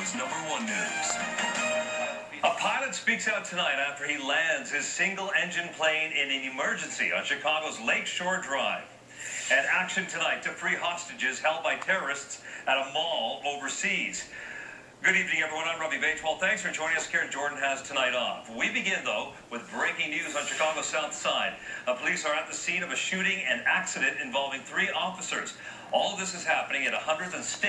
Chicago's #1 news. A pilot speaks out tonight after he lands his single-engine plane in an emergency on Chicago's Lakeshore Drive. And action tonight to free hostages held by terrorists at a mall overseas. Good evening, everyone. I'm Robbie Bates. Well, thanks for joining us. Karen Jordan has tonight off. We begin, though, with breaking news on Chicago's South Side. Police are at the scene of a shooting and accident involving 3 officers. All of this is happening at 100th and State.